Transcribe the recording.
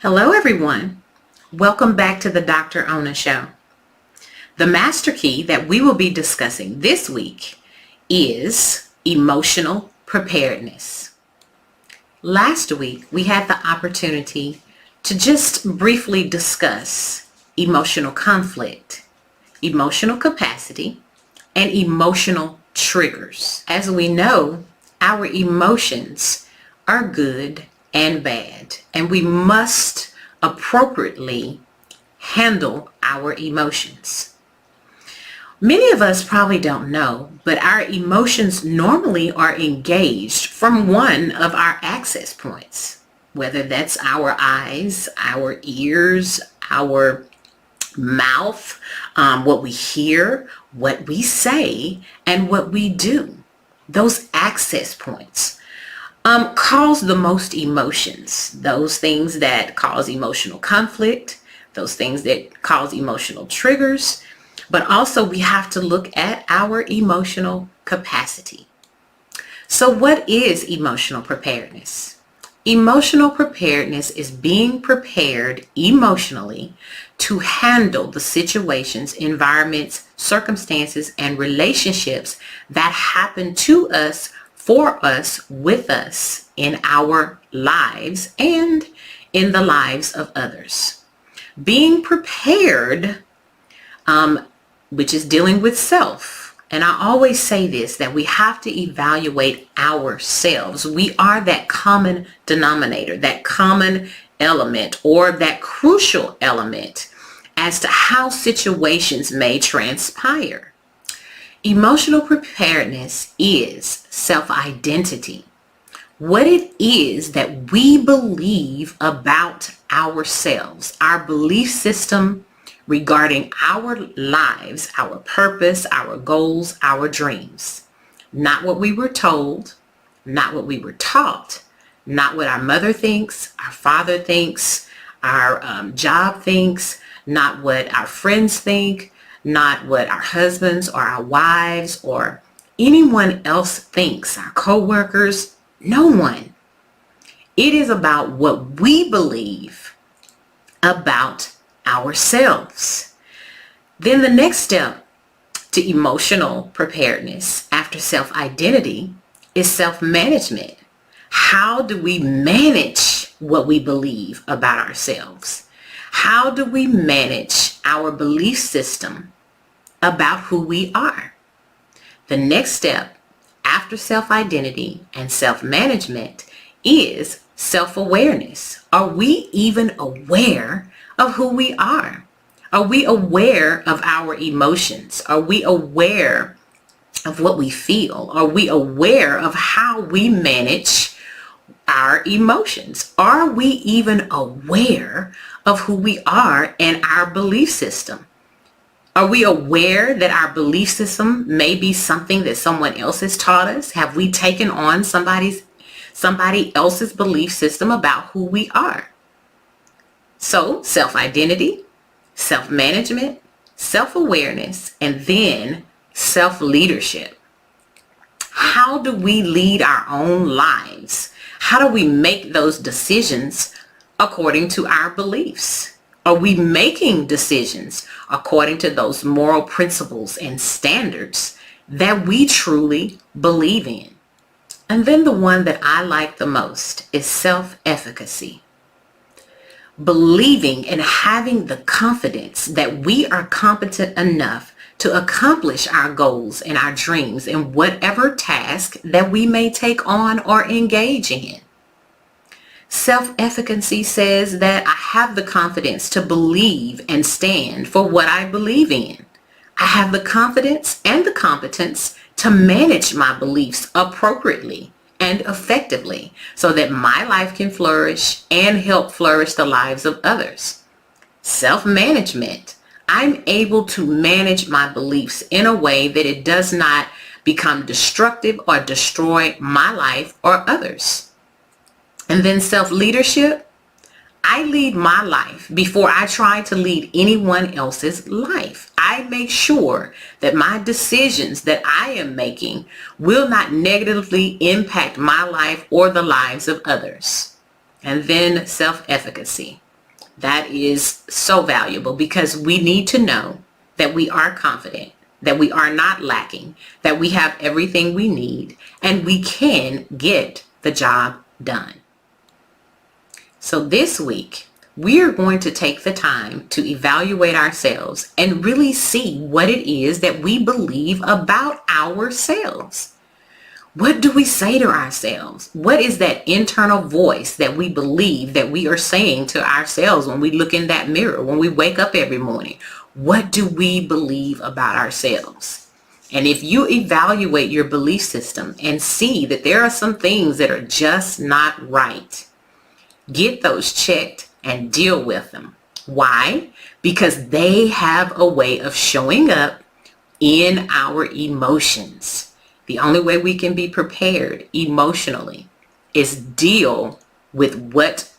Hello everyone. Welcome back to the Dr. Ona Show. The master key that we will be discussing this week is emotional preparedness. Last week we had the opportunity to just briefly discuss emotional conflict, emotional capacity, and emotional triggers. As we know, our emotions are good and bad, and we must appropriately handle our emotions. Many of us probably don't know, but our emotions normally are engaged from one of our access points, whether that's our eyes, our ears, our mouth, what we hear, what we say, and what we do. Those access points cause the most emotions. Those things that cause emotional conflict, those things that cause emotional triggers, but also we have to look at our emotional capacity. So what is emotional preparedness? Emotional preparedness is being prepared emotionally to handle the situations, environments, circumstances, and relationships that happen to us, for us, with us in our lives and in the lives of others. Being prepared, which is dealing with self. And I always say this, that we have to evaluate ourselves. We are that common denominator, that common element, or that crucial element as to how situations may transpire. Emotional preparedness is self-identity. What it is that we believe about ourselves, our belief system regarding our lives, our purpose, our goals, our dreams. Not what we were told, not what we were taught, not what our mother thinks, our father thinks, our job thinks, not what our friends think, not what our husbands or our wives or anyone else thinks, our co-workers, no one. It is about what we believe about ourselves. Then the next step to emotional preparedness after self-identity is self-management. How do we manage what we believe about ourselves? How do we manage our belief system about who we are? The next step after self-identity and self-management is self-awareness. Are we even aware of who we are? Are we aware of our emotions? Are we aware of what we feel? Are we aware of how we manage our emotions? Are we even aware of who we are and our belief system? Are we aware that our belief system may be something that someone else has taught us? Have we taken on somebody else's belief system about who we are? So self-identity, self-management, self-awareness, and then self-leadership. How do we lead our own lives? How do we make those decisions according to our beliefs? Are we making decisions according to those moral principles and standards that we truly believe in? And then the one that I like the most is self-efficacy. Believing and having the confidence that we are competent enough to accomplish our goals and our dreams in whatever task that we may take on or engage in. Self-efficacy says that I have the confidence to believe and stand for what I believe in. I have the confidence and the competence to manage my beliefs appropriately and effectively so that my life can flourish and help flourish the lives of others. Self-management. I'm able to manage my beliefs in a way that it does not become destructive or destroy my life or others. And then self-leadership. I lead my life before I try to lead anyone else's life. I make sure that my decisions that I am making will not negatively impact my life or the lives of others. And then self-efficacy. That is so valuable because we need to know that we are confident, that we are not lacking, that we have everything we need, and we can get the job done. So this week, we are going to take the time to evaluate ourselves and really see what it is that we believe about ourselves. What do we say to ourselves? What is that internal voice that we believe that we are saying to ourselves when we look in that mirror, when we wake up every morning? What do we believe about ourselves? And if you evaluate your belief system and see that there are some things that are just not right, get those checked and deal with them. Why? Because they have a way of showing up in our emotions. The only way we can be prepared emotionally is deal with what